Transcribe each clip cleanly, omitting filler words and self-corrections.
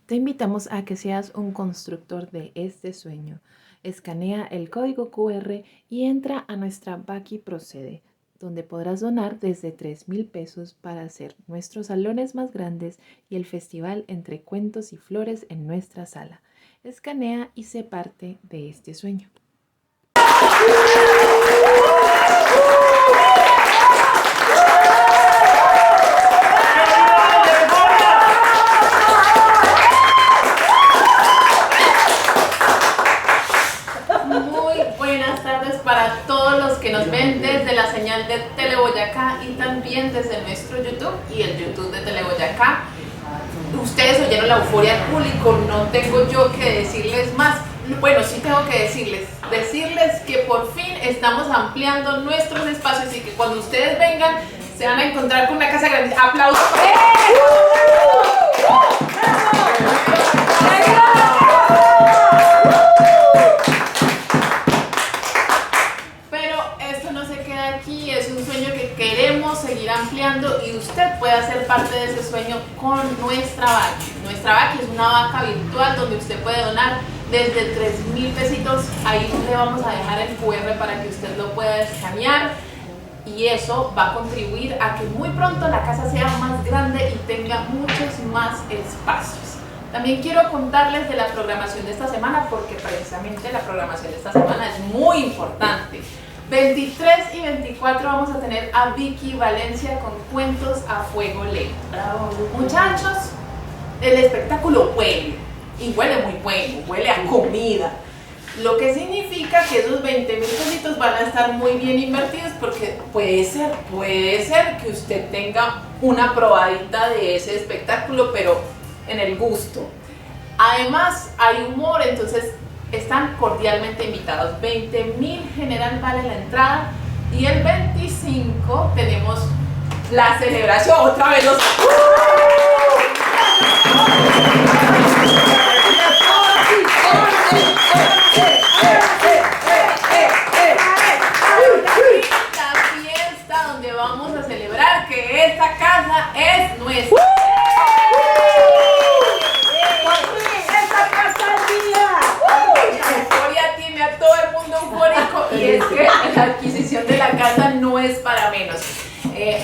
Te invitamos a que seas un constructor de este sueño. Escanea el código QR y entra a nuestra Baki Procede, donde podrás donar desde 3,000 pesos para hacer nuestros salones más grandes y el festival Entre Cuentos y Flores en nuestra sala. Escanea y sé parte de este sueño. Buenas tardes para todos los que nos ven desde la señal de Teleboyacá y también desde nuestro YouTube y el YouTube de Teleboyacá. Ustedes oyeron la euforia del público, no tengo yo que decirles más. Bueno, sí tengo que decirles que por fin estamos ampliando nuestros espacios y que cuando ustedes vengan se van a encontrar con una casa grande. ¡Aplausos! Aquí es un sueño que queremos seguir ampliando y usted puede hacer parte de ese sueño con nuestra Baki. Nuestra Baki es una vaca virtual donde usted puede donar desde 3,000 pesitos. Ahí le vamos a dejar el QR para que usted lo pueda escanear y eso va a contribuir a que muy pronto la casa sea más grande y tenga muchos más espacios. También quiero contarles de la programación de esta semana porque precisamente la programación de esta semana es muy importante. 23 y 24 vamos a tener a Vicky Valencia con cuentos a fuego lento. Muchachos, el espectáculo huele, y huele muy bueno, huele a comida. Lo que significa que esos 20,000 pesitos van a estar muy bien invertidos porque puede ser que usted tenga una probadita de ese espectáculo, pero en el gusto. Además, hay humor, entonces están cordialmente invitados. 20,000 general vale la entrada y el 25 tenemos la celebración. Otra vez los... La fiesta donde vamos a celebrar que esta casa es nuestra. Tiene a todo el mundo eufórico y es que la adquisición de la casa no es para menos.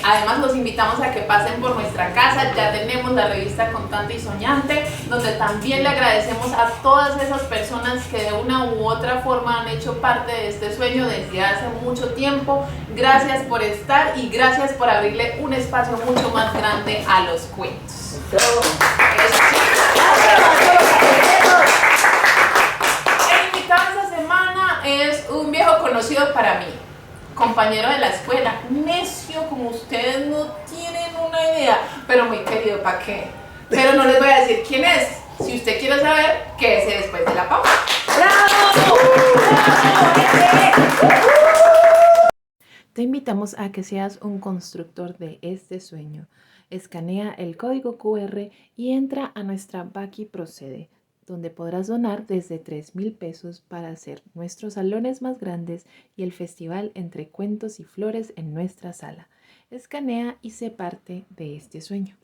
Además los invitamos a que pasen por nuestra casa. Ya tenemos la revista Contante y Soñante, donde también le agradecemos a todas esas personas que de una u otra forma han hecho parte de este sueño desde hace mucho tiempo. Gracias por estar y gracias por abrirle un espacio mucho más grande a los cuentos. Es un viejo conocido para mí, compañero de la escuela, necio como ustedes no tienen una idea, pero muy querido, ¿para qué? Pero no les voy a decir quién es. Si usted quiere saber, quédese después de la pausa. ¡Bravo! Te invitamos a que seas un constructor de este sueño. Escanea el código QR y entra a nuestra Baki Procede, donde podrás donar desde 3,000 pesos para hacer nuestros salones más grandes y el festival Entre Cuentos y Flores en nuestra sala. Escanea y sé parte de este sueño.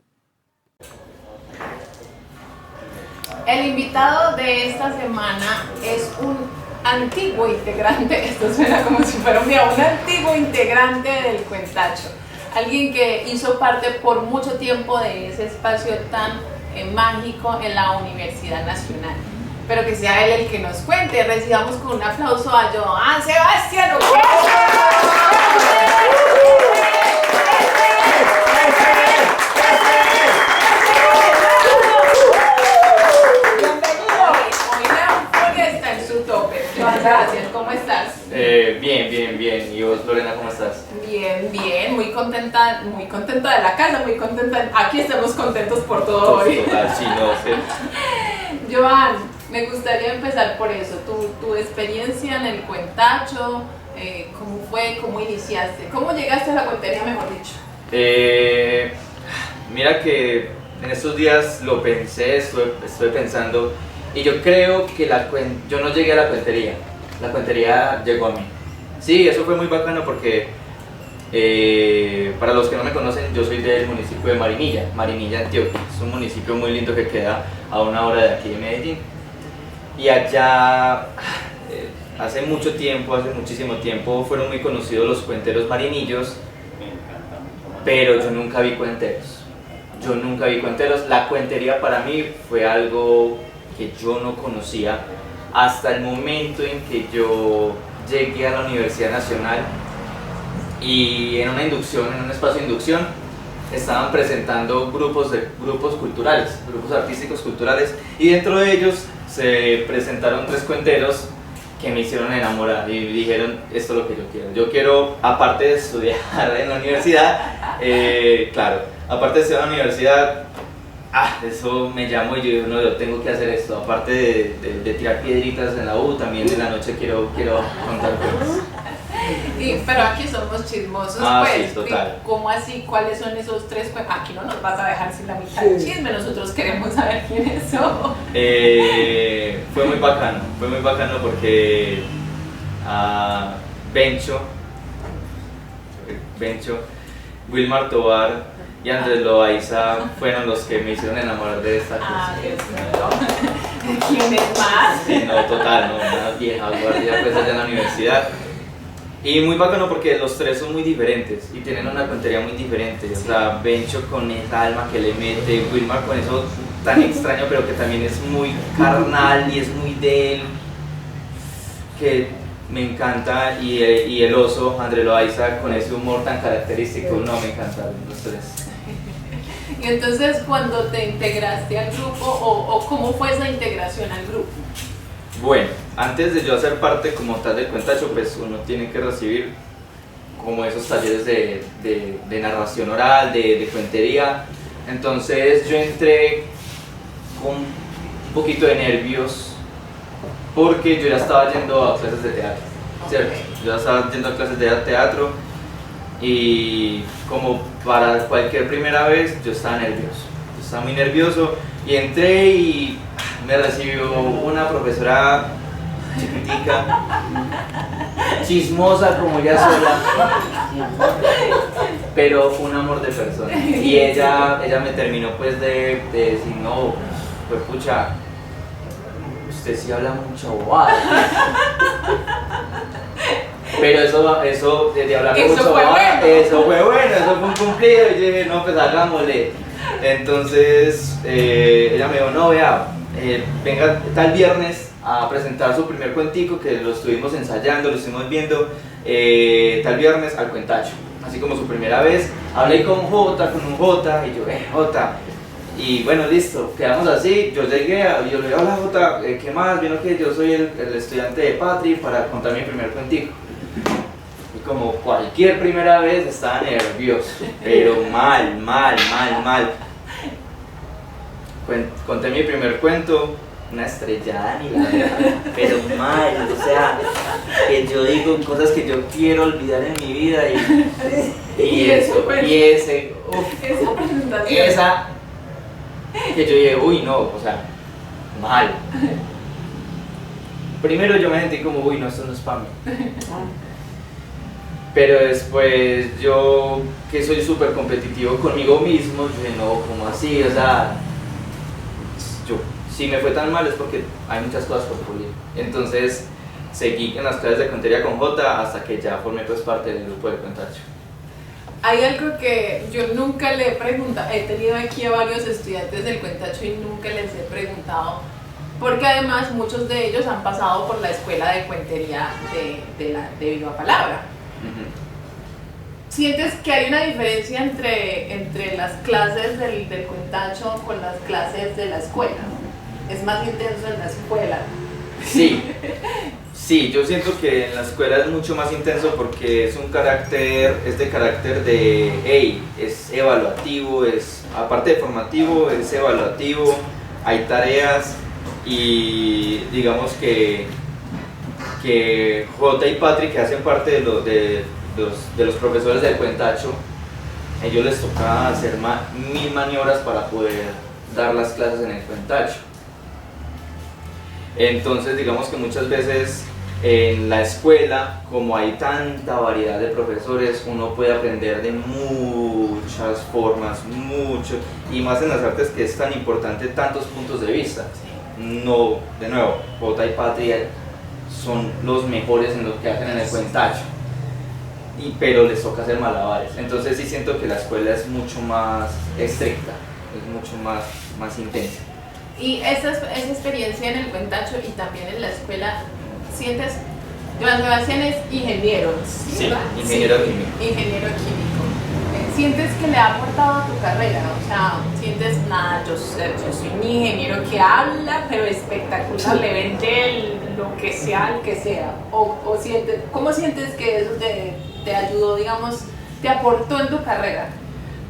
El invitado de esta semana es un antiguo integrante, esto suena como si fuera un antiguo integrante del Cuentacho. Alguien que hizo parte por mucho tiempo de ese espacio tan mágico en la Universidad Nacional. Pero que sea él el que nos cuente. Recibamos con un aplauso a Joan Sebastián Gracias, ¿cómo estás? Bien. ¿Y vos, Lorena, cómo estás? Bien, muy contenta de la casa, muy contenta. Aquí estamos contentos por todo hoy. Total, sí, no, sí. Joan, me gustaría empezar por eso, tu experiencia en el Cuentacho, ¿cómo fue? ¿Cómo iniciaste? ¿Cómo llegaste a la cuentería, mejor dicho? Mira que en estos días lo pensé, estuve pensando Y yo creo que yo no llegué a la cuentería llegó a mí. Sí, eso fue muy bacano porque para los que no me conocen, yo soy del municipio de Marinilla, Antioquia. Es un municipio muy lindo que queda a 1 hora de aquí de Medellín. Y allá, hace muchísimo tiempo, fueron muy conocidos los cuenteros marinillos, pero yo nunca vi cuenteros. La cuentería para mí fue algo que yo no conocía hasta el momento en que yo llegué a la Universidad Nacional y en un espacio de inducción, estaban presentando grupos artísticos culturales, y dentro de ellos se presentaron 3 cuenteros que me hicieron enamorar y dijeron, esto es lo que yo quiero. Yo quiero, aparte de estudiar en la universidad, aparte de estudiar en la universidad, eso me llamó y yo digo, no, yo tengo que hacer esto. Aparte de tirar piedritas en la U, también en la noche quiero contar cosas. Pero aquí somos chismosos, pues. Sí, total. ¿Cómo así? ¿Cuáles son esos 3? Aquí no nos vas a dejar sin la mitad del chisme, nosotros queremos saber quiénes son. Fue muy bacano porque Bencho, Wilmar Tobar y Andrés Loaiza fueron los que me hicieron enamorar de esta cosa. Dios mío. ¿Quién es más? Sí, no, total, no, una vieja guardia pues allá en la universidad. Y muy bacano porque los 3 son muy diferentes y tienen una cuentería muy diferente. O sea, Bencho con esa alma que le mete, Wilmar con eso tan extraño pero que también es muy carnal y es muy de él, que me encanta, y el oso, Andrés Loaiza, con ese humor tan característico. No, me encantaron los 3. Y entonces, cuando te integraste al grupo, o ¿cómo fue esa integración al grupo? Bueno, antes de yo hacer parte como tal del cuentacho, pues uno tiene que recibir como esos talleres de narración oral, de cuentería. Entonces yo entré con un poquito de nervios porque yo ya estaba yendo a clases de teatro, ¿cierto? Yo ya estaba yendo a clases de teatro y como para cualquier primera vez yo estaba nervioso. Yo estaba muy nervioso y entré y me recibió una profesora chiquitica, chismosa como ella sola, pero fue un amor de persona. Y ella me terminó pues de decir, no, pues pucha, usted sí habla mucha bobada. Pero eso de hablar mucha bobada, eso fue bueno, eso fue un cumplido. Y yo dije, no, pues hagámosle. Entonces ella me dijo, no, vea, venga tal viernes a presentar su primer cuentico, que lo estuvimos ensayando, lo estuvimos viendo, tal viernes al cuentacho, así como su primera vez. Hablé con un J, y yo, J, y bueno, listo, quedamos así. Yo llegué, yo le dije, hola J, ¿qué más? Vino que yo soy el estudiante de Patri para contar mi primer cuentico. Y como cualquier primera vez estaba nervioso, pero mal. Conté mi primer cuento, una estrellada ni la verdad, pero mal, o sea, que yo digo cosas que yo quiero olvidar en mi vida esa que yo dije, uy no, o sea, mal. Primero yo me sentí como, uy no, esto no es para mí. Pero después yo, que soy súper competitivo conmigo mismo, yo dije, no, ¿cómo así? O sea, si me fue tan mal es porque hay muchas cosas por pulir. Entonces seguí en las clases de cuentería con J hasta que ya formé pues parte del grupo de cuentacho. Hay algo que yo nunca le he preguntado, he tenido aquí a varios estudiantes del cuentacho y nunca les he preguntado, porque además muchos de ellos han pasado por la escuela de cuentería de Viva Palabra. ¿Sientes que hay una diferencia entre las clases del cuentacho con las clases de la escuela? ¿Es más intenso en la escuela? Sí, yo siento que en la escuela es mucho más intenso porque es de carácter es evaluativo, aparte de formativo, es evaluativo, hay tareas y digamos que J y Patrick, que hacen parte de los profesores del cuentacho, ellos les toca hacer 1000 maniobras para poder dar las clases en el cuentacho. Entonces digamos que muchas veces en la escuela, como hay tanta variedad de profesores, uno puede aprender de muchas formas, mucho, y más en las artes que es tan importante tantos puntos de vista. No, de nuevo, Jota y Patria son los mejores en lo que hacen en el cuentacho, pero les toca hacer malabares. Entonces sí siento que la escuela es mucho más estricta, es mucho más intensa. Y esa experiencia en el cuentacho y también en la escuela, ¿sientes? Joan Sebastián es ingeniero, ¿sí? Sí, ingeniero químico. Ingeniero químico. ¿Sientes que le ha aportado a tu carrera? O sea, ¿sientes nada? Yo soy un ingeniero que habla, pero espectacular, le vende lo que sea, el que sea. O sientes, ¿cómo sientes que eso te ayudó, digamos, te aportó en tu carrera?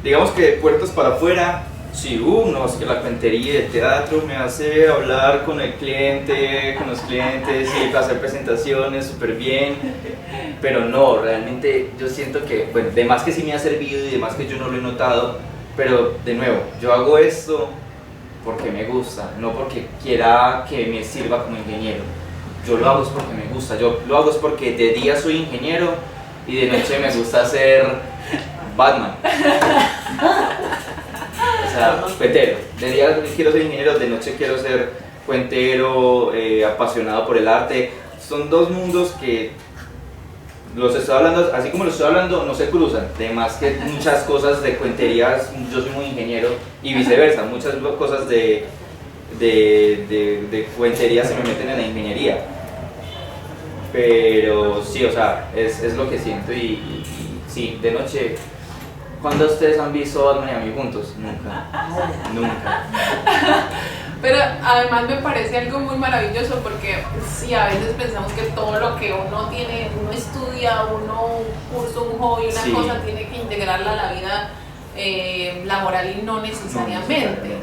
Digamos que de puertas para afuera, sí, no, es que la cuentería del teatro me hace hablar con el cliente, con los clientes y hacer presentaciones súper bien, pero no, realmente yo siento que, bueno, de más que sí me ha servido y de más que yo no lo he notado, pero de nuevo, yo hago esto porque me gusta, no porque quiera que me sirva como ingeniero. Yo lo hago es porque me gusta, yo lo hago es porque de día soy ingeniero y de noche me gusta ser Batman. O sea, cuentero. De día quiero ser ingeniero, de noche quiero ser cuentero, apasionado por el arte. Son dos mundos que los estoy hablando, así como los estoy hablando, no se cruzan. Además que muchas cosas de cuentería, yo soy muy ingeniero y viceversa. Muchas cosas de cuentería se me meten en la ingeniería. Pero sí, o sea, es lo que siento y sí, de noche. ¿Cuándo ustedes han visto Batman y a mí juntos? Nunca. Nunca. Pero además me parece algo muy maravilloso porque sí, a veces pensamos que todo lo que uno tiene, uno estudia, uno curso, un hobby, una Sí. cosa, tiene que integrarla a la vida laboral y no necesariamente.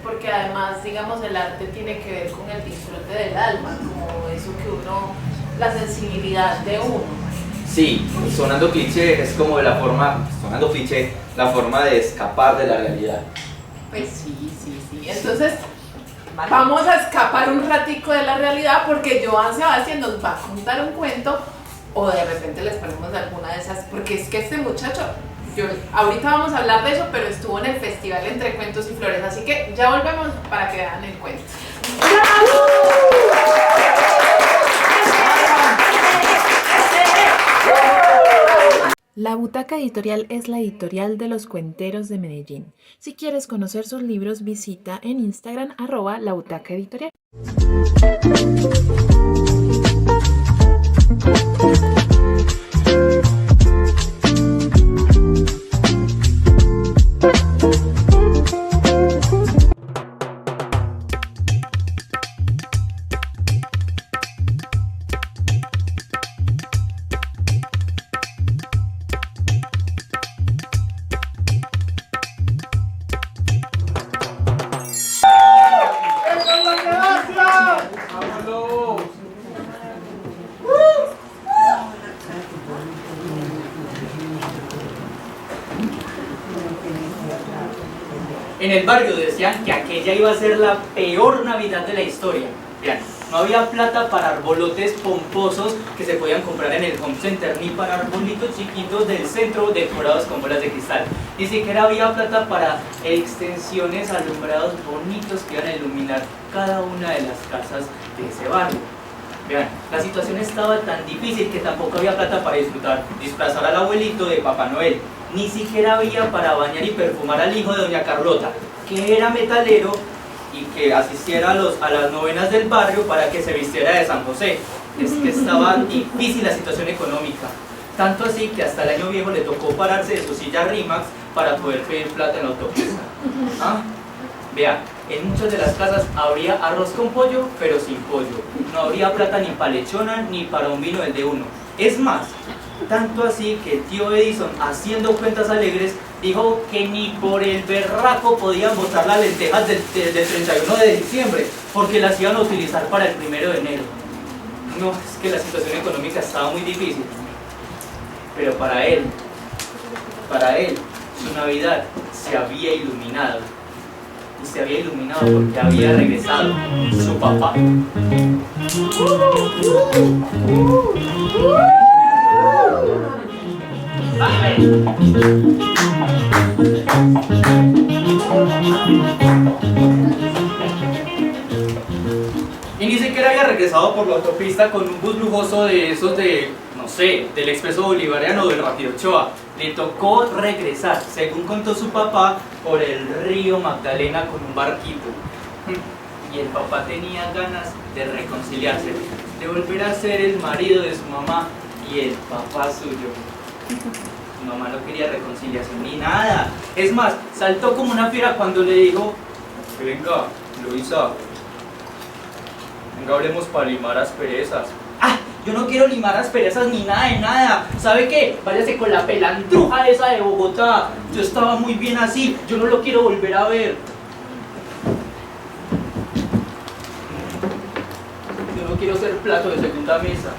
Porque además, digamos, el arte tiene que ver con el disfrute del alma, como eso que uno, la sensibilidad de uno. Sí, sonando cliché es como la forma de escapar de la realidad. Pues sí. Entonces, vamos a escapar un ratico de la realidad porque Joan Sebastián nos va a contar un cuento o de repente les ponemos alguna de esas, porque es que este muchacho, ahorita vamos a hablar de eso, pero estuvo en el festival Entre Cuentos y Flores, así que ya volvemos para que vean el cuento. La Butaca Editorial es la editorial de los cuenteros de Medellín. Si quieres conocer sus libros, visita en Instagram @labutacaeditorial. En el barrio decían que aquella iba a ser la peor Navidad de la historia. Vean, no había plata para arbolotes pomposos que se podían comprar en el home center, ni para arbolitos chiquitos del centro decorados con bolas de cristal. Ni siquiera había plata para extensiones alumbrados bonitos que iban a iluminar cada una de las casas de ese barrio. Vean, la situación estaba tan difícil que tampoco había plata para disfrazar al abuelito de Papá Noel. Ni siquiera había para bañar y perfumar al hijo de Doña Carlota, que era metalero y que asistiera a las novenas del barrio para que se vistiera de San José. Es que estaba difícil la situación económica, tanto así que hasta el año viejo le tocó pararse de su silla Rimax para poder pedir plata en la autopista. ¿Ah? Vean, en muchas de las casas habría arroz con pollo, pero sin pollo. No habría plata ni para lechona ni para un vino del de uno. Es más, tanto así que el tío Edison, haciendo cuentas alegres, dijo que ni por el berraco podían botar las lentejas del 31 de diciembre, porque las iban a utilizar para el 1 de enero. No, es que la situación económica estaba muy difícil. Pero para él, su Navidad se había iluminado. y se había iluminado porque había regresado su papá. Y ni siquiera había regresado por la autopista con un bus lujoso de esos de, no sé, del Expreso Bolivariano o del Rápido Ochoa. Le tocó regresar, según contó su papá, por el río Magdalena con un barquito. Y el papá tenía ganas de reconciliarse, de volver a ser el marido de su mamá y el papá suyo. Su mamá no quería reconciliación ni nada. Es más, saltó como una fiera cuando le dijo: venga, Luisa, venga, hablemos para limar asperezas. ¡Ah! Yo no quiero limar asperezas ni nada de nada. ¿Sabe qué? Váyase con la pelandruja esa de Bogotá. Yo estaba muy bien así. Yo no lo quiero volver a ver. Yo no quiero ser plato de segunda mesa.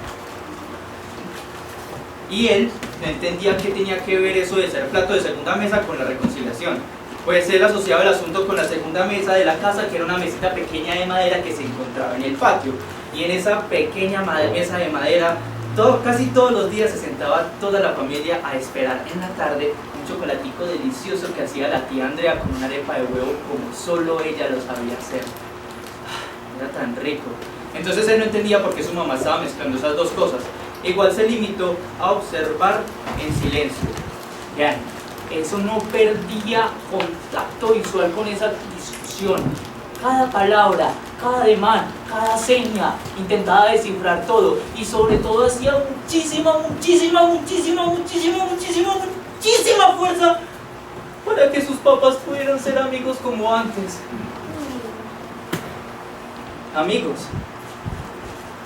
Y él no entendía qué tenía que ver eso de ser plato de segunda mesa con la reconciliación. Pues él asociaba el asunto con la segunda mesa de la casa, que era una mesita pequeña de madera que se encontraba en el patio. Y en esa pequeña mesa de madera, casi todos los días se sentaba toda la familia a esperar en la tarde un chocolatico delicioso que hacía la tía Andrea con una arepa de huevo como solo ella lo sabía hacer. Era tan rico. Entonces él no entendía por qué su mamá estaba mezclando esas dos cosas. Igual se limitó a observar en silencio. Vean, eso no perdía contacto visual con esa discusión. Cada palabra, cada ademán, cada seña, intentaba descifrar todo y sobre todo hacía muchísima fuerza para que sus papás pudieran ser amigos como antes. Amigos,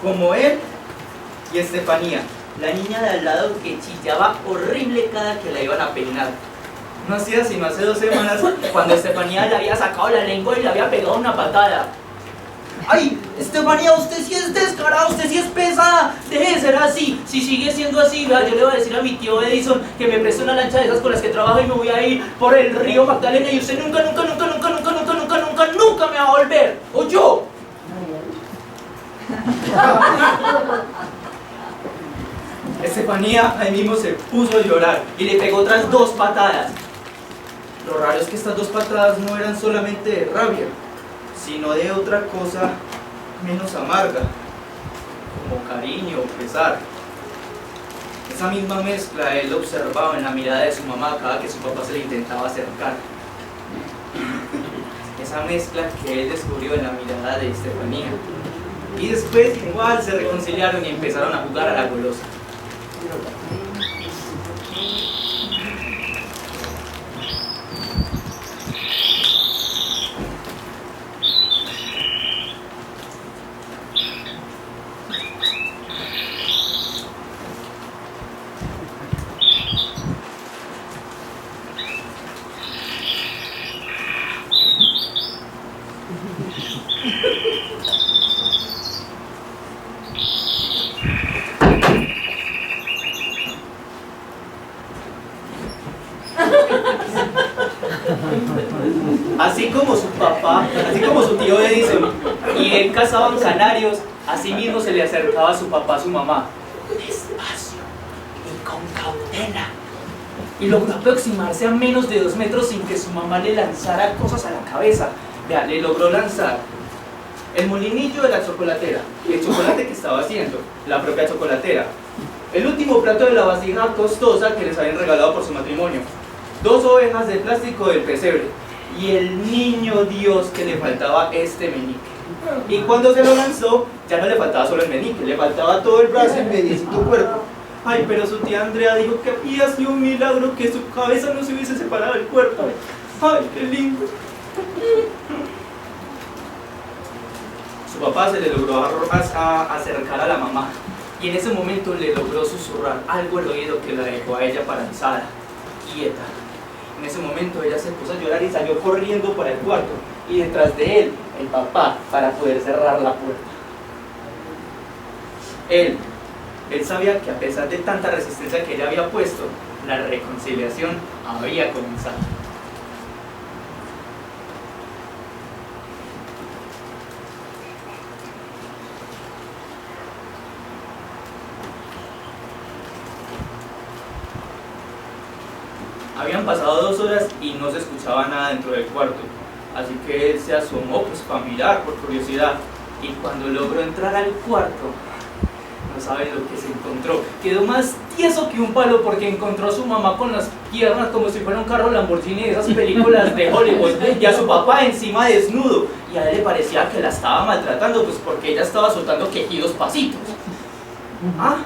como él y Estefanía, la niña de al lado que chillaba horrible cada que la iban a peinar. No hacía sino hace 2 semanas cuando Estefanía le había sacado la lengua y le había pegado una patada. ¡Ay, Estefanía, usted sí es descarada, usted sí es pesada! Deje de ser así. Si sigue siendo así, vea, yo le voy a decir a mi tío Edison que me preste una lancha de esas con las que trabajo y me voy a ir por el río Magdalena y usted nunca me va a volver. ¿O yo? Estefanía ahí mismo se puso a llorar y le pegó otras 2 patadas. Lo raro es que estas 2 patadas no eran solamente de rabia, sino de otra cosa menos amarga, como cariño o pesar. Esa misma mezcla él observaba en la mirada de su mamá cada que su papá se le intentaba acercar. Esa mezcla que él descubrió en la mirada de Estefanía. Y después igual se reconciliaron y empezaron a jugar a la golosa. Así como su papá, así como su tío Edison y él cazaban canarios, así mismo se le acercaba a su papá a su mamá. Despacio y con cautela. Y logró aproximarse a menos de 2 metros sin que su mamá le lanzara cosas a la cabeza. Vea, le logró lanzar el molinillo de la chocolatera, el chocolate que estaba haciendo, la propia chocolatera, el último plato de la vasija costosa que les habían regalado por su matrimonio, 2 ovejas de plástico del pesebre y el niño Dios que le faltaba este meñique. Y cuando se lo lanzó, ya no le faltaba solo el meñique, le faltaba todo el brazo y mediecito cuerpo. Ay, pero su tía Andrea dijo que había sido un milagro que su cabeza no se hubiese separado del cuerpo. Ay, qué lindo. Su papá se le logró acercar a la mamá y en ese momento le logró susurrar algo al oído que la dejó a ella paralizada, quieta. En ese momento ella se puso a llorar y salió corriendo para el cuarto y detrás de él, el papá, para poder cerrar la puerta. Él sabía que a pesar de tanta resistencia que ella había puesto, la reconciliación había comenzado. Habían pasado 2 horas y no se escuchaba nada dentro del cuarto, así que él se asomó pues para mirar por curiosidad, y cuando logró entrar al cuarto, no saben lo que se encontró. Quedó más tieso que un palo porque encontró a su mamá con las piernas como si fuera un carro Lamborghini de esas películas de Hollywood, y a su papá encima desnudo, y a él le parecía que la estaba maltratando pues porque ella estaba soltando quejidos pasitos. ¿Ah?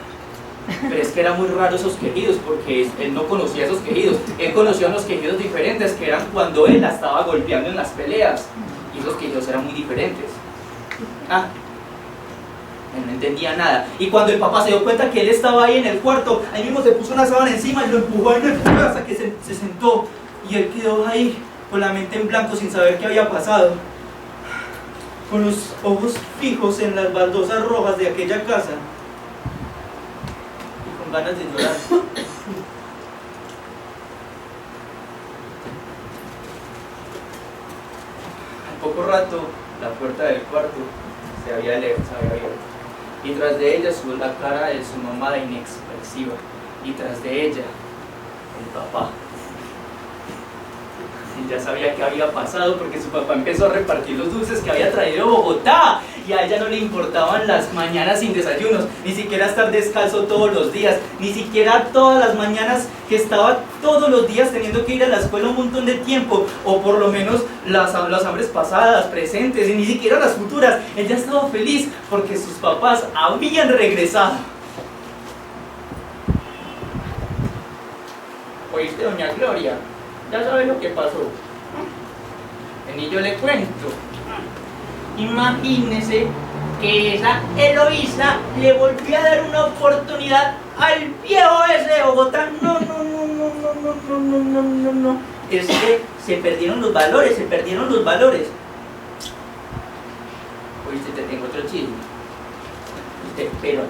Pero es que eran muy raros esos quejidos porque él no conocía esos quejidos. Él conocía unos quejidos diferentes que eran cuando él la estaba golpeando en las peleas, y esos quejidos eran muy diferentes. Ah, él no entendía nada, y cuando el papá se dio cuenta que él estaba ahí en el cuarto, ahí mismo se puso una sábana encima y lo empujó hasta que se sentó, y él quedó ahí con la mente en blanco sin saber qué había pasado, con los ojos fijos en las baldosas rojas de aquella casa y con ganas de llorar. Al poco rato la puerta del cuarto se había abierto, y tras de ella subió la cara de su mamá inexpresiva, y tras de ella el papá. Y ya sabía qué había pasado porque su papá empezó a repartir los dulces que había traído Bogotá, y a ella no le importaban las mañanas sin desayunos, ni siquiera estar descalzo todos los días, ni siquiera todas las mañanas que estaba todos los días teniendo que ir a la escuela un montón de tiempo, o por lo menos las hambres pasadas, presentes, y ni siquiera las futuras. Ella estaba feliz porque sus papás habían regresado. ¿Oíste, doña Gloria? Ya sabes lo que pasó. Vení, yo le cuento. Imagínese que esa Eloísa le volvió a dar una oportunidad al viejo ese de Bogotá. No. Es que se perdieron los valores. Oíste, te tengo otro chisme. Pero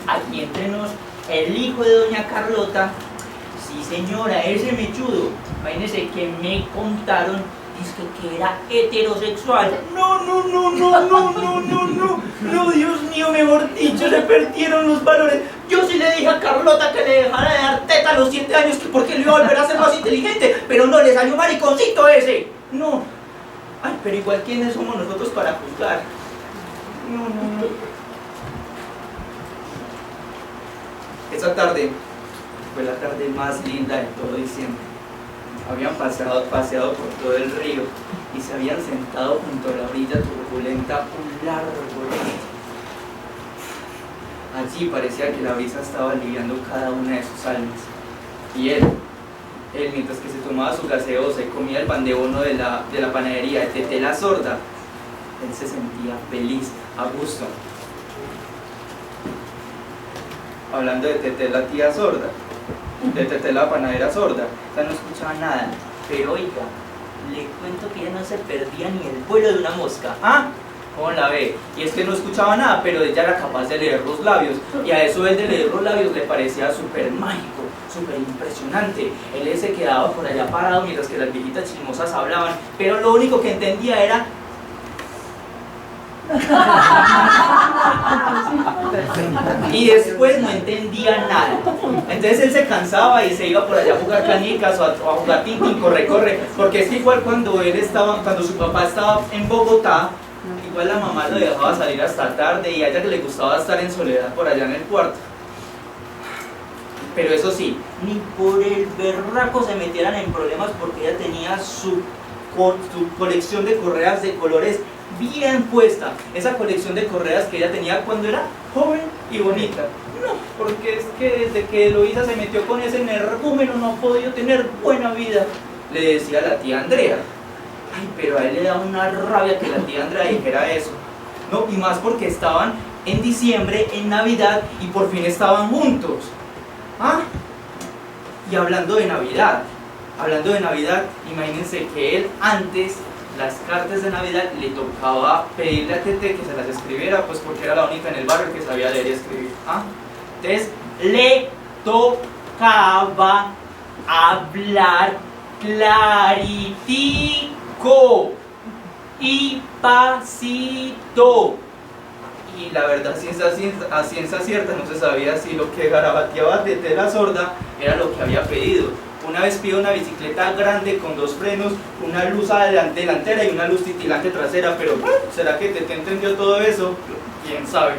aquí entre nos, el hijo de doña Carlota, sí señora, ese mechudo, imagínense que me contaron, que era heterosexual. No, Dios mío, mejor dicho, se perdieron los valores. Yo sí le dije a Carlota que le dejara de dar teta a los 7 años, que porque le iba a volver a ser más inteligente, pero no, le salió mariconcito ese. No. Ay, pero igual, ¿quiénes somos nosotros para juzgar? No. Esa tarde fue la tarde más linda de todo diciembre. Habían paseado por todo el río y se habían sentado junto a la orilla turbulenta un largo rato. Allí parecía que la brisa estaba aliviando cada una de sus almas. Y él, mientras que se tomaba su gaseosa y comía el pan de bono de la panadería de Tete la Sorda, él se sentía feliz, a gusto. Hablando de Tete la tía sorda, de Tete la panadera sorda, o sea, no escuchaba nada, pero oiga, le cuento que ella no se perdía ni el vuelo de una mosca. ¿Ah? ¿Cómo la ve? Y es que no escuchaba nada, pero ella era capaz de leer los labios, y a eso él de leer los labios le parecía súper mágico, súper impresionante. Él se quedaba por allá parado mientras que las viejitas chismosas hablaban, pero lo único que entendía era... y después no entendía nada. Entonces él se cansaba y se iba por allá a jugar canicas o a jugar tintín, corre, porque es que igual cuando su papá estaba en Bogotá, igual la mamá lo dejaba salir hasta tarde y a ella le gustaba estar en soledad por allá en el cuarto. Pero eso sí, ni por el berraco se metieran en problemas porque ella tenía su colección de correas de colores bien puesta, esa colección de correas que ella tenía cuando era joven y bonita. No, porque es que desde que Eloísa se metió con ese energúmeno no ha podido tener buena vida, le decía la tía Andrea. Ay, pero a él le da una rabia que la tía Andrea dijera eso. No, y más porque estaban en diciembre, en Navidad, y por fin estaban juntos. ¿Ah? Y hablando de Navidad, imagínense que él antes, las cartas de Navidad, le tocaba pedirle a Tete que se las escribiera, pues porque era la única en el barrio que sabía leer y escribir. ¿Ah? Entonces le tocaba hablar claritico y pasito. y la verdad a ciencia cierta no se sabía si lo que garabateaba de tela sorda era lo que había pedido. Una vez pidió una bicicleta grande con 2 frenos, una luz delantera y una luz titilante trasera, pero ¿será que te entendió todo eso? ¿Quién sabe?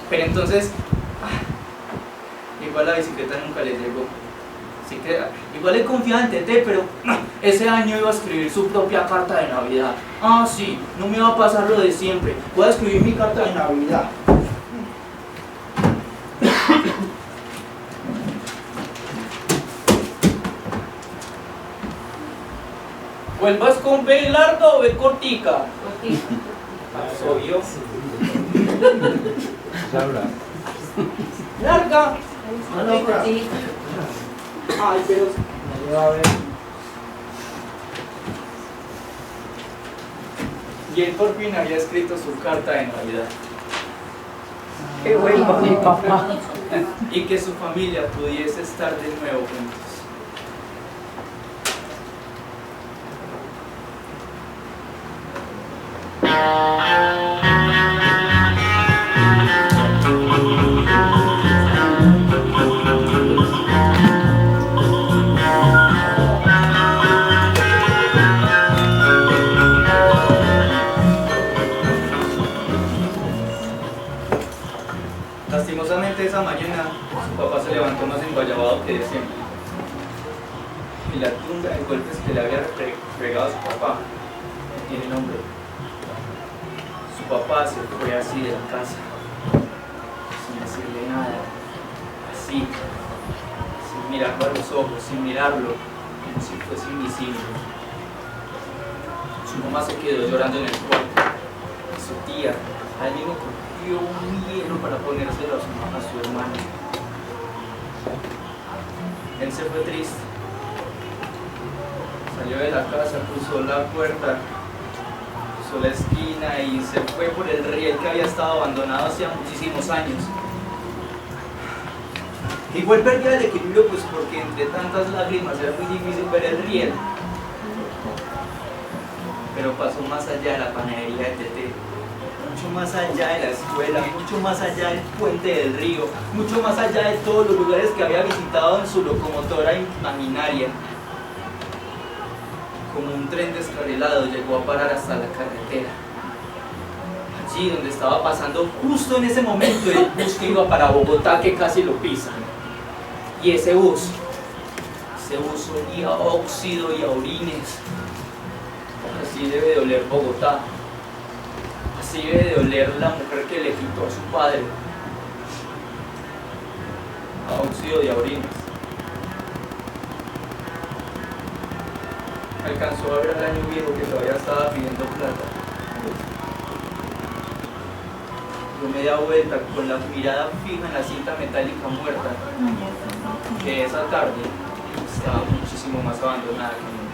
Pero entonces, igual la bicicleta nunca le llegó. Así que igual él confiaba en Tete, pero ese año iba a escribir su propia carta de Navidad. Ah, sí, no me va a pasar lo de siempre. Voy a escribir mi carta de Navidad. ¿Vuelvas con B larga o B cortica? Obvio. Larga. Ay, pero no le va a ver. Y él por fin había escrito su carta de Navidad. Qué bueno, mi papá. Y que su familia pudiese estar de nuevo juntos. Lastimosamente esa mañana su papá se levantó más enguayabado que de siempre. Y la tunda de golpes que le había fregado a su papá no tiene nombre. Su papá se fue así de la casa, sin decirle nada, así, sin mirarlo a los ojos, sin mirarlo, como si fuese invisible. Su mamá se quedó llorando en el cuarto. Y su tía, al mismo cogió un hielo para ponérselo a su hermano. Él se fue triste. Salió de la casa, cruzó la puerta, cruzó la esquina y se fue por el riel que había estado abandonado hacía muchísimos años. Igual perdía el equilibrio, pues porque entre tantas lágrimas era muy difícil ver el riel. Pero pasó más allá de la panadería de Tete, mucho más allá de la escuela, mucho más allá del puente del río, mucho más allá de todos los lugares que había visitado en su locomotora imaginaria. Como un tren descarrilado llegó a parar hasta la carretera. Allí donde estaba pasando justo en ese momento el bus que iba para Bogotá, que casi lo pisa. Y ese bus olía a óxido y a orines. Así debe de oler Bogotá. Así debe de oler la mujer que le quitó a su padre. A óxido y a orines. Alcanzó a ver al año viejo que todavía estaba pidiendo plata. Dio media vuelta con la mirada fija en la cinta metálica muerta, que esa tarde estaba muchísimo más abandonada que nunca.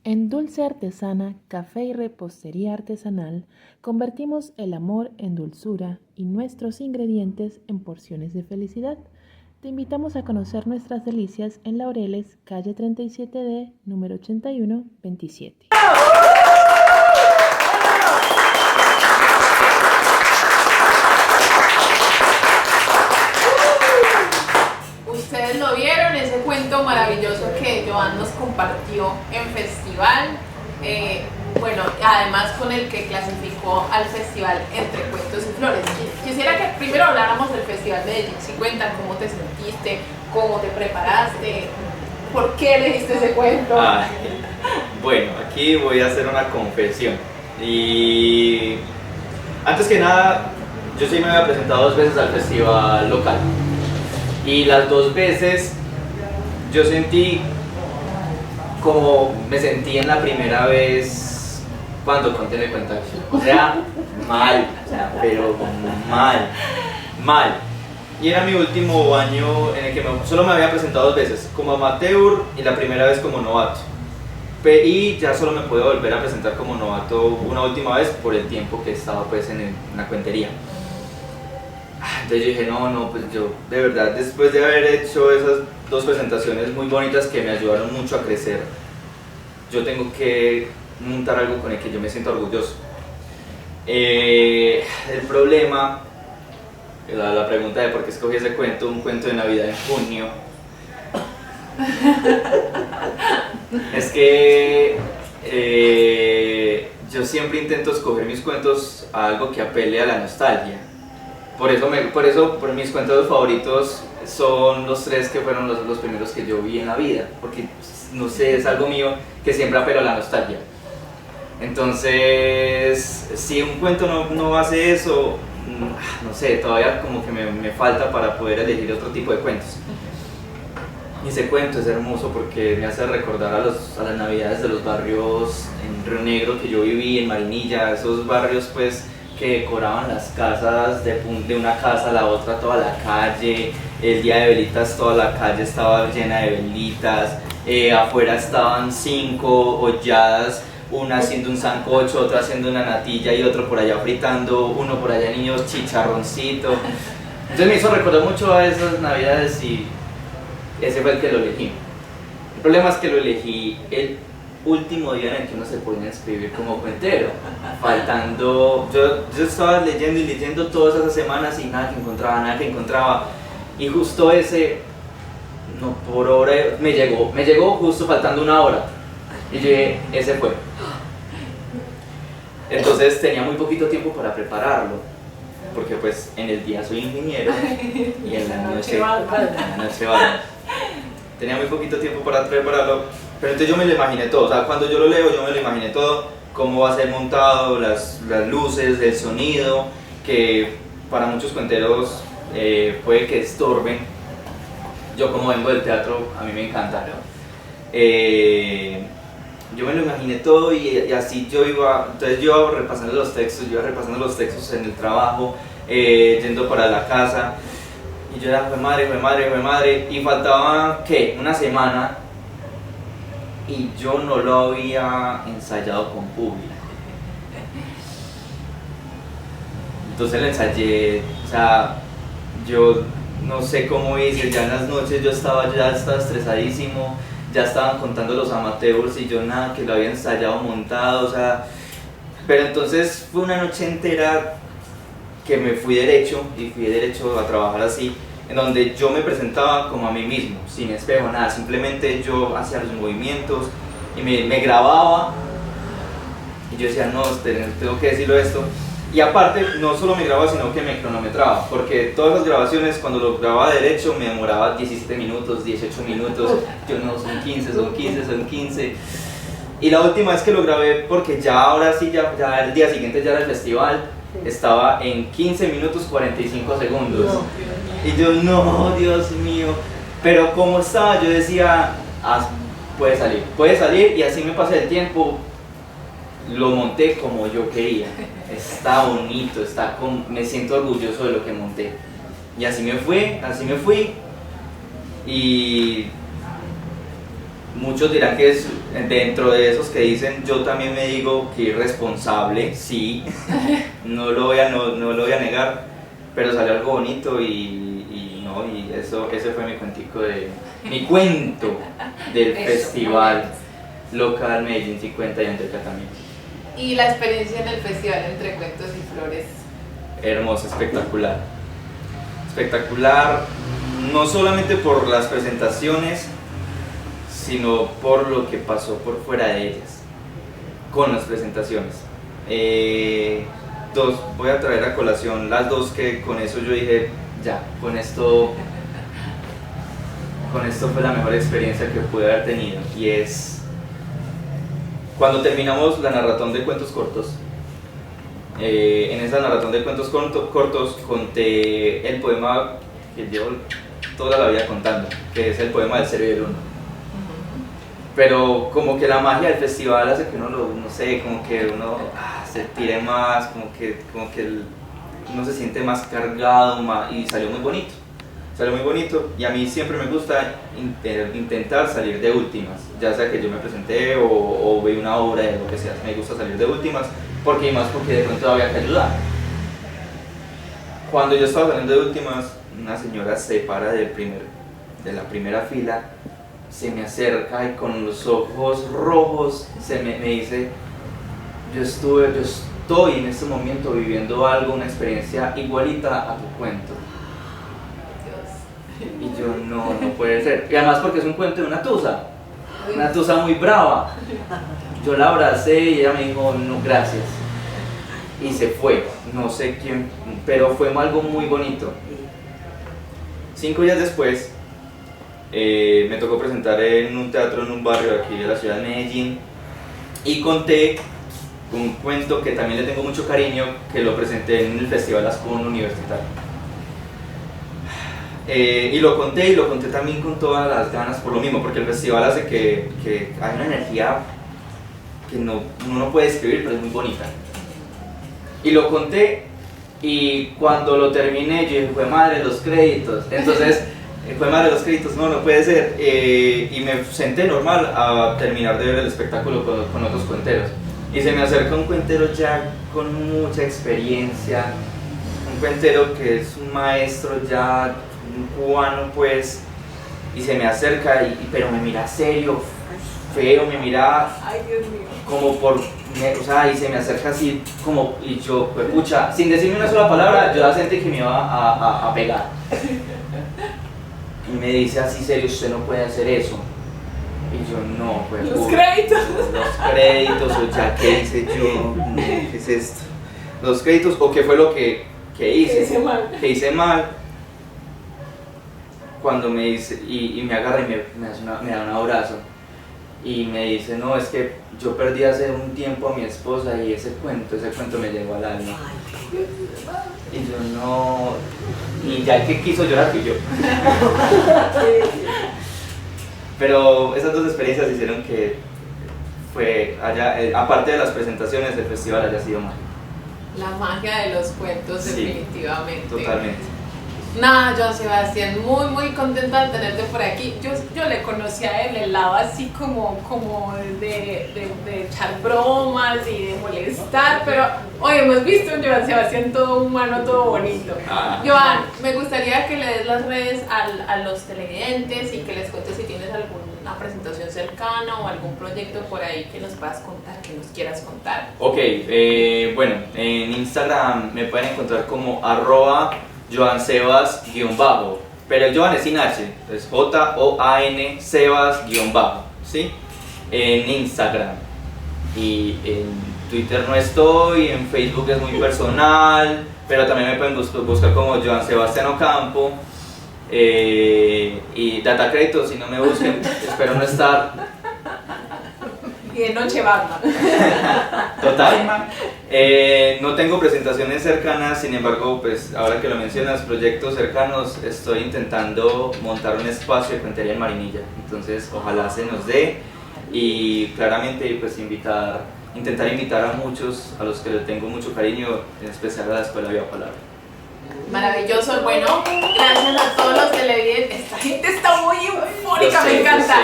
En Dulce Artesana, café y repostería artesanal, convertimos el amor en dulzura y nuestros ingredientes en porciones de felicidad. Te invitamos a conocer nuestras delicias en Laureles, calle 37D, número 8127. Ustedes lo vieron, ese cuento maravilloso que Joan nos compartió en festival. Bueno, además con el que clasificó al festival Entre Cuentos y Flores. Quisiera que primero habláramos del Festival Medellín 50, cómo te sentiste, cómo te preparaste, por qué elegiste ese cuento. Bueno, aquí voy a hacer una confesión. Y antes que nada, yo sí me había presentado 2 veces al festival local. Y las 2 veces yo sentí como me sentí en la primera vez cuando conté mi cuenta. O sea, mal, pero mal. Y era mi último año en el que solo me había presentado 2 veces, como amateur y la primera vez como novato. Y ya solo me puedo volver a presentar como novato una última vez por el tiempo que he estado pues en la cuentería. Entonces yo dije, no, pues yo de verdad, después de haber hecho esas 2 presentaciones muy bonitas que me ayudaron mucho a crecer, yo tengo que montar algo con el que yo me siento orgulloso. El problema, la pregunta de por qué escogí ese cuento, un cuento de Navidad en junio, es que yo siempre intento escoger mis cuentos a algo que apele a la nostalgia. Por eso mis cuentos favoritos son los 3 que fueron los primeros que yo vi en la vida, porque no sé, es algo mío que siempre apela a la nostalgia. Entonces, si un cuento no hace eso, no sé, todavía como que me falta para poder elegir otro tipo de cuentos. Y ese cuento es hermoso porque me hace recordar a las navidades de los barrios en Río Negro que yo viví, en Marinilla, esos barrios pues que decoraban las casas de una casa a la otra, toda la calle, el día de velitas toda la calle estaba llena de velitas, afuera estaban 5 holladas, una haciendo un sancocho, otra haciendo una natilla y otro por allá fritando, uno por allá niños chicharroncito. Entonces me hizo recordar mucho a esas navidades y ese fue el que lo elegí. El problema es que lo elegí el último día en el que uno se ponía a escribir como cuentero, faltando, yo estaba leyendo y leyendo todas esas semanas y nada que encontraba, y justo ese, no, por hora, me llegó justo faltando 1 hora, y yo dije, ese fue. Entonces tenía muy poquito tiempo para prepararlo, porque pues en el día soy ingeniero y en la noche vale. Tenía muy poquito tiempo para prepararlo, pero entonces yo me lo imaginé todo, o sea, cuando yo lo leo yo me lo imaginé todo, cómo va a ser montado, las luces, el sonido, que para muchos cuenteros puede que estorben. Yo como vengo del teatro, a mí me encanta. Yo me lo imaginé todo y así yo iba repasando los textos, en el trabajo, yendo para la casa. Y yo era, fue madre, y faltaba, ¿qué? 1 semana y yo no lo había ensayado con público. Entonces lo ensayé, o sea, yo no sé cómo hice, ya en las noches yo estaba estresadísimo, ya estaban contando los amateurs y yo nada, que lo había ensayado, montado, o sea, pero entonces fue una noche entera que me fui derecho a trabajar así, en donde yo me presentaba como a mí mismo, sin espejo, nada, simplemente yo hacía los movimientos y me grababa y yo decía, no, tengo que decirlo esto, y aparte no solo me grababa sino que me cronometraba, porque todas las grabaciones cuando lo grababa derecho me demoraba 17 minutos, 18 minutos, yo no, son 15, y la última vez que lo grabé, porque ya ahora sí, ya el día siguiente ya era el festival, estaba en 15 minutos 45 segundos. Y yo, no, Dios mío. Pero como estaba, yo decía, puede salir, y así me pasé el tiempo. Lo monté como yo quería. Está bonito, me siento orgulloso de lo que monté. Y así me fui. Y muchos dirán que es dentro de esos que dicen, yo también me digo que irresponsable, sí, no lo voy a negar, pero salió algo bonito y ese fue mi cuento del festival local Medellín 50 y Antioquia también. Y la experiencia en el festival Entre Cuentos y Flores. Hermosa, espectacular, no solamente por las presentaciones, sino por lo que pasó por fuera de ellas, con las presentaciones. Voy a traer a colación las 2 que con eso yo dije, ya, con esto fue la mejor experiencia que pude haber tenido, y es cuando terminamos la maratón de cuentos cortos. En esa maratón de cuentos cortos conté el poema que llevo toda la vida contando, que es el poema del Cero y el Uno. Pero como que la magia del festival hace que uno no sé, como que uno se tire más, como que uno se siente más cargado, y salió muy bonito, y a mí siempre me gusta intentar salir de últimas, ya sea que yo me presenté o vi una obra de lo que sea, me gusta salir de últimas, porque de pronto había que ayudar. cuando yo estaba saliendo de últimas, una señora se para de la primera fila, se me acerca y con los ojos rojos me dice, yo estoy en este momento viviendo algo, una experiencia igualita a tu cuento. Y yo, no puede ser. Y además porque es un cuento de una tusa muy brava. Yo la abracé y ella me dijo, no, gracias. Y se fue, no sé quién, pero fue algo muy bonito. 5 días después, me tocó presentar en un teatro en un barrio de aquí de la ciudad de Medellín y conté un cuento que también le tengo mucho cariño, que lo presenté en el Festival Ascon Universitario. Y lo conté también con todas las ganas por lo mismo, porque el festival hace que hay una energía que uno no puede describir, pero es muy bonita. Y lo conté y cuando lo terminé yo dije, fue madre los créditos. Entonces, fue madre los créditos, no puede ser. Y me senté normal a terminar de ver el espectáculo con otros cuenteros. Y se me acerca un cuentero ya con mucha experiencia, un cuentero que es un maestro ya, un cubano pues, y se me acerca, pero me mira serio, feo, me mira como y se me acerca así como, y yo, pues pucha, sin decirme una sola palabra, yo ya sentí que me iba a pegar. Y me dice así serio, usted no puede hacer eso. Y yo, no, pues. Los créditos. Los créditos, o ya, ¿qué hice yo? ¿Qué es esto? Los créditos, o qué fue lo que hice. Que hice mal. Cuando me dice, y me agarra y me da un abrazo. Y me dice, no, es que yo perdí hace un tiempo a mi esposa y ese cuento me llegó al alma. Y yo, no. Y ya el que quiso llorar fui yo. Pero esas dos experiencias hicieron que aparte de las presentaciones, el festival haya sido mágico. La magia de los cuentos, Sí, definitivamente. Totalmente. Nada, Joan Sebastián, muy contenta de tenerte por aquí. Yo le conocí a él el lado así como de echar bromas y de molestar, pero hoy hemos visto un Joan Sebastián todo humano, todo bonito. Joan, me gustaría que le des las redes a los televidentes y que les cuentes si tienes alguna presentación cercana o algún proyecto por ahí que nos puedas contar, que nos quieras contar. Ok, bueno, en Instagram me pueden encontrar como @JoanSebas_, pero el Joan es sin H, es JOAN Sebas_, ¿sí? En Instagram. Y en Twitter no estoy, en Facebook es muy personal, pero también me pueden buscar como Joan Sebastián Ocampo. Y Data Crédito, si no me busquen, espero no estar. Y de noche Batman. Total. No tengo presentaciones cercanas, sin embargo, pues ahora que lo mencionas, proyectos cercanos, estoy intentando montar un espacio de cuentería en Marinilla. Entonces, ojalá se nos dé y claramente pues intentar invitar a muchos a los que les tengo mucho cariño, en especial a la Escuela Viva Palabra. Maravilloso, bueno, gracias a todos los televidentes. Esta gente está muy eufórica, me encanta.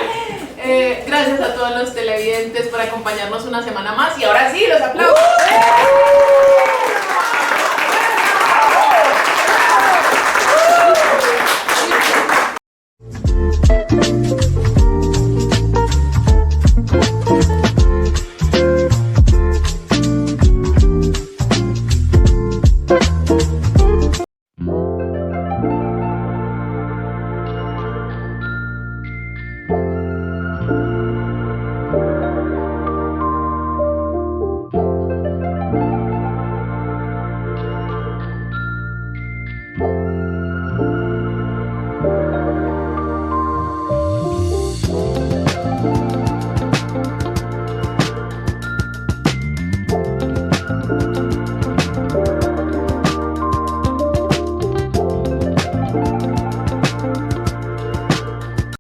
Gracias a todos los televidentes por acompañarnos una semana más y ahora sí, los aplausos.